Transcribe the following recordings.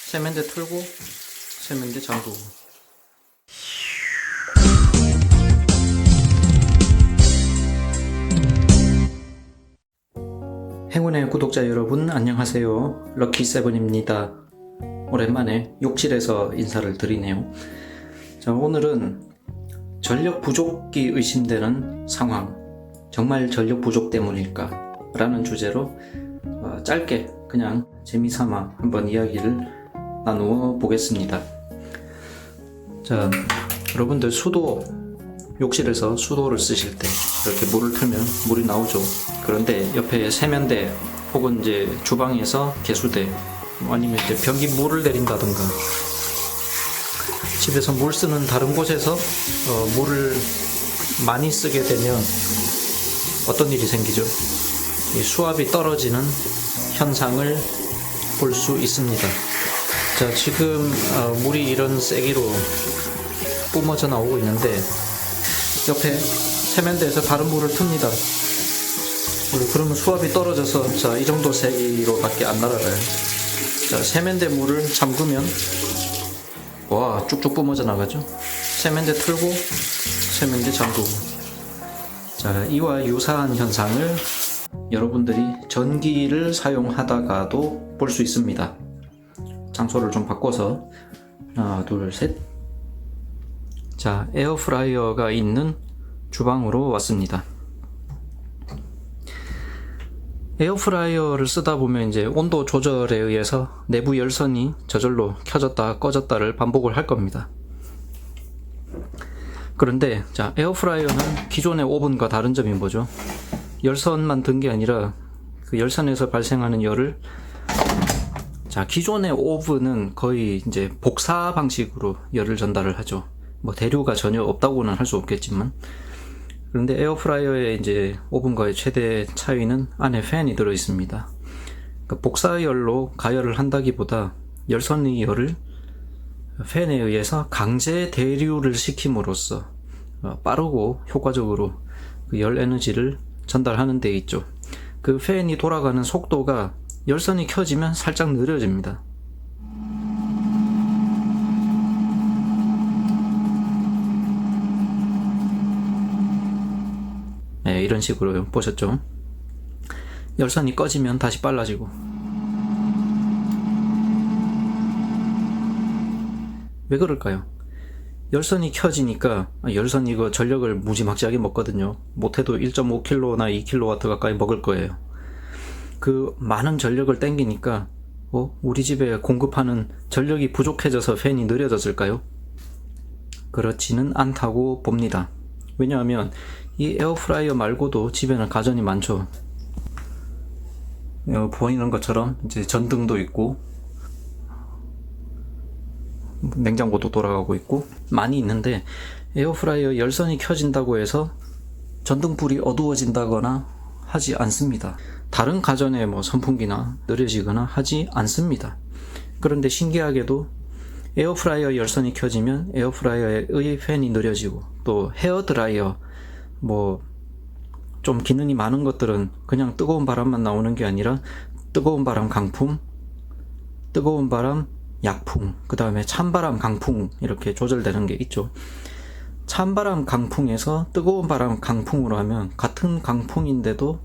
세면대 틀고 세면대 잠그고. 행운의 구독자 여러분 안녕하세요. 럭키세븐입니다. 오랜만에 욕실에서 인사를 드리네요. 자, 오늘은 전력 부족이 의심되는 상황, 정말 전력 부족 때문일까? 라는 주제로 짧게 그냥 재미삼아 한번 이야기를 나누어 보겠습니다. 자, 여러분들 욕실에서 수도를 쓰실 때 이렇게 물을 틀면 물이 나오죠. 그런데 옆에 세면대 혹은 이제 주방에서 개수대 아니면 이제 변기 물을 내린다든가 집에서 물 쓰는 다른 곳에서 물을 많이 쓰게 되면 어떤 일이 생기죠? 이 수압이 떨어지는 현상을 볼 수 있습니다. 자, 지금 물이 이런 세기로 뿜어져 나오고 있는데 옆에 세면대에서 다른 물을 틉니다. 그러면 수압이 떨어져서 자, 이 정도 세기로 밖에 안 날아가요. 자, 세면대 물을 잠그면 와, 쭉쭉 뿜어져 나가죠. 세면대 틀고 세면대 잠그고. 자, 이와 유사한 현상을 여러분들이 전기를 사용하다가도 볼 수 있습니다. 장소를 좀 바꿔서 하나, 둘, 셋. 자, 에어프라이어가 있는 주방으로 왔습니다. 에어프라이어를 쓰다 보면 이제 온도 조절에 의해서 내부 열선이 저절로 켜졌다 꺼졌다를 반복을 할 겁니다. 그런데 자, 에어프라이어는 기존의 오븐과 다른 점이 뭐죠? 열선만 든 게 아니라 그 열선에서 발생하는 열을, 자, 기존의 오븐은 거의 이제 복사 방식으로 열을 전달을 하죠. 뭐 대류가 전혀 없다고는 할 수 없겠지만, 그런데 에어프라이어의 이제 오븐과의 최대 차이는 안에 팬이 들어 있습니다. 그러니까 복사열로 가열을 한다기보다 열선의 열을 팬에 의해서 강제 대류를 시킴으로써 빠르고 효과적으로 그 열 에너지를 전달하는 데 있죠. 그 팬이 돌아가는 속도가 열선이 켜지면 살짝 느려집니다. 네, 이런 식으로 보셨죠? 열선이 꺼지면 다시 빨라지고. 왜 그럴까요? 열선이 켜지니까, 열선이 이거 전력을 무지막지하게 먹거든요. 못해도 1.5kW나 2kW 가까이 먹을 거예요. 그 많은 전력을 땡기니까 우리 집에 공급하는 전력이 부족해져서 팬이 느려졌을까요? 그렇지는 않다고 봅니다. 왜냐하면 이 에어프라이어 말고도 집에는 가전이 많죠. 보이는 것처럼 이제 전등도 있고 냉장고도 돌아가고 있고 많이 있는데, 에어프라이어 열선이 켜진다고 해서 전등불이 어두워진다거나 하지 않습니다. 다른 가전의 뭐 선풍기나 느려지거나 하지 않습니다. 그런데 신기하게도 에어프라이어 열선이 켜지면 에어프라이어의 팬이 느려지고, 또 헤어드라이어 뭐 좀 기능이 많은 것들은 그냥 뜨거운 바람만 나오는 게 아니라 뜨거운 바람 강풍, 뜨거운 바람 약풍, 그 다음에 찬바람 강풍 이렇게 조절되는 게 있죠. 찬바람 강풍에서 뜨거운 바람 강풍으로 하면 같은 강풍인데도,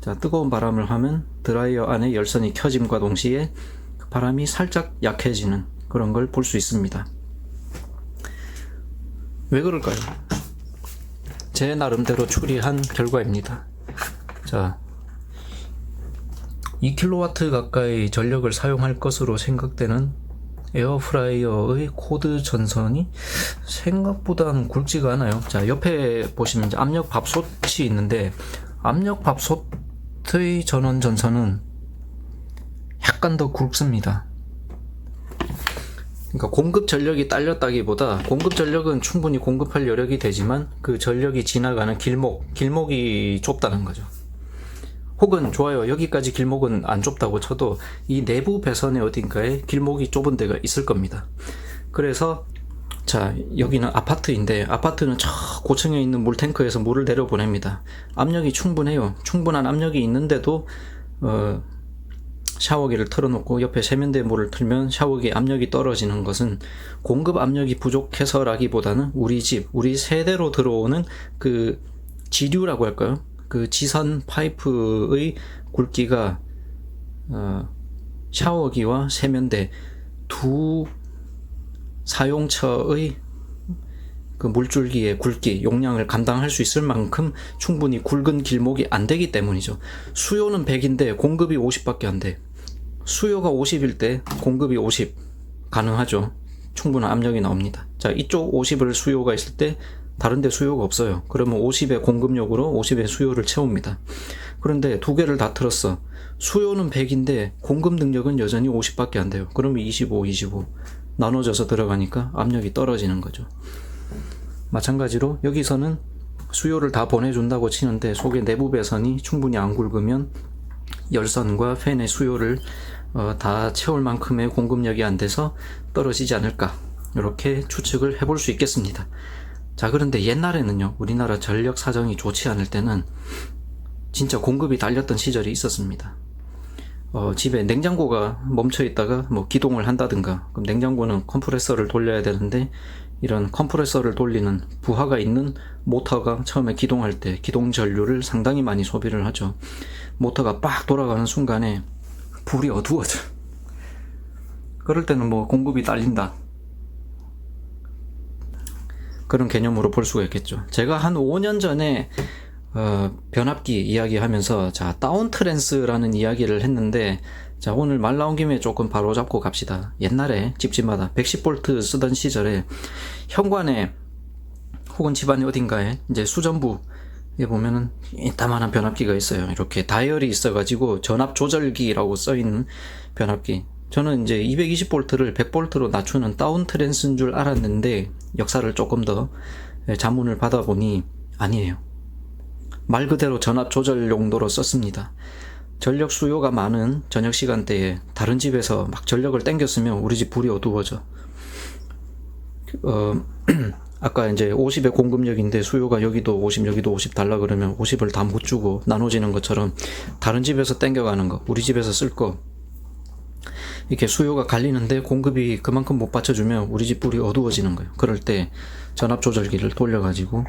자, 뜨거운 바람을 하면 드라이어 안에 열선이 켜짐과 동시에 그 바람이 살짝 약해지는 그런 걸 볼 수 있습니다. 왜 그럴까요? 제 나름대로 추리한 결과입니다. 자, 2kW 가까이 전력을 사용할 것으로 생각되는 에어프라이어의 코드 전선이 생각보다는 굵지가 않아요. 자, 옆에 보시면 이제 압력밥솥이 있는데, 압력밥솥의 전원 전선은 약간 더 굵습니다. 그러니까 공급 전력이 딸렸다기보다 공급 전력은 충분히 공급할 여력이 되지만 그 전력이 지나가는 길목이 좁다는 거죠. 혹은 좋아요, 여기까지 길목은 안 좁다고 쳐도 이 내부 배선의 어딘가에 길목이 좁은 데가 있을 겁니다. 그래서 자, 여기는 아파트인데, 아파트는 저 고층에 있는 물탱크에서 물을 내려보냅니다. 압력이 충분해요. 충분한 압력이 있는데도 샤워기를 틀어놓고 옆에 세면대 물을 틀면 샤워기 압력이 떨어지는 것은 공급 압력이 부족해서라기보다는 우리 집, 우리 세대로 들어오는 그 지류라고 할까요? 그 지선 파이프의 굵기가 샤워기와 세면대 두 사용처의 그 물줄기의 굵기, 용량을 감당할 수 있을 만큼 충분히 굵은 길목이 안 되기 때문이죠. 수요는 100인데 공급이 50밖에 안 돼. 수요가 50일 때 공급이 50 가능하죠. 충분한 압력이 나옵니다. 자, 이쪽 50을 수요가 있을 때 다른 데 수요가 없어요. 그러면 50의 공급력으로 50의 수요를 채웁니다. 그런데 두 개를 다 틀었어. 수요는 100인데 공급 능력은 여전히 50밖에 안 돼요. 그러면 25, 25 나눠져서 들어가니까 압력이 떨어지는 거죠. 마찬가지로 여기서는 수요를 다 보내준다고 치는데 속의 내부 배선이 충분히 안 굵으면 열선과 팬의 수요를 다 채울 만큼의 공급력이 안 돼서 떨어지지 않을까, 이렇게 추측을 해볼 수 있겠습니다. 자, 그런데 옛날에는요, 우리나라 전력 사정이 좋지 않을 때는 진짜 공급이 달렸던 시절이 있었습니다. 집에 냉장고가 멈춰 있다가 뭐 기동을 한다든가, 그럼 냉장고는 컴프레서를 돌려야 되는데 이런 컴프레서를 돌리는 부하가 있는 모터가 처음에 기동할 때 기동 전류를 상당히 많이 소비를 하죠. 모터가 빡 돌아가는 순간에 불이 어두워져. 그럴 때는 뭐 공급이 딸린다, 그런 개념으로 볼 수가 있겠죠. 제가 한 5년 전에 변압기 이야기하면서 자, 다운트랜스라는 이야기를 했는데, 자, 오늘 말 나온 김에 조금 바로 잡고 갑시다. 옛날에 집집마다 110V 쓰던 시절에 현관에 혹은 집안의 어딘가에 이제 수전부에 보면은 이따만한 변압기가 있어요. 이렇게 다이얼이 있어가지고 전압 조절기라고 써있는 변압기. 저는 이제 220V를 100V로 낮추는 다운트랜스인 줄 알았는데 역사를 조금 더 자문을 받아보니 아니에요. 말 그대로 전압 조절 용도로 썼습니다. 전력 수요가 많은 저녁 시간대에 다른 집에서 막 전력을 땡겼으면 우리 집 불이 어두워져. 아까 이제 50의 공급력인데 수요가 여기도 50 여기도 50 달라 그러면 50을 다 못 주고 나눠지는 것처럼 다른 집에서 땡겨가는 거, 우리 집에서 쓸 거, 이렇게 수요가 갈리는데 공급이 그만큼 못 받쳐주면 우리 집 불이 어두워지는 거예요. 그럴 때 전압 조절기를 돌려가지고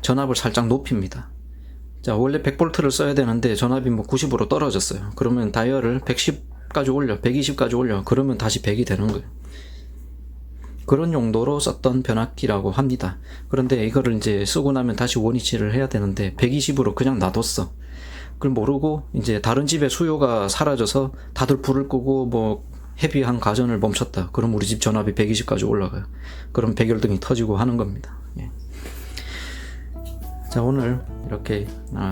전압을 살짝 높입니다. 자, 원래 100V를 써야 되는데 전압이 뭐 90으로 떨어졌어요. 그러면 다이얼을 110까지 올려, 120까지 올려. 그러면 다시 100이 되는 거예요. 그런 용도로 썼던 변압기라고 합니다. 그런데 이거를 이제 쓰고 나면 다시 원위치를 해야 되는데 120으로 그냥 놔뒀어. 그걸 모르고 이제 다른 집에 수요가 사라져서 다들 불을 끄고 뭐 헤비한 가전을 멈췄다. 그럼 우리 집 전압이 120까지 올라가요. 그럼 백열등이 터지고 하는 겁니다. 예. 자, 오늘 이렇게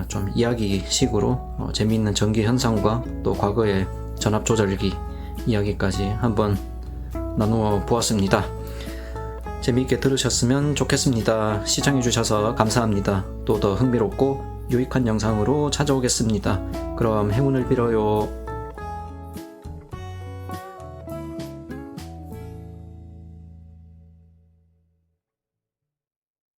좀 이야기식으로 재미있는 전기 현상과 또 과거의 전압 조절기 이야기까지 한번 나누어 보았습니다. 재미있게 들으셨으면 좋겠습니다. 시청해주셔서 감사합니다. 또 더 흥미롭고 유익한 영상으로 찾아오겠습니다. 그럼 행운을 빌어요.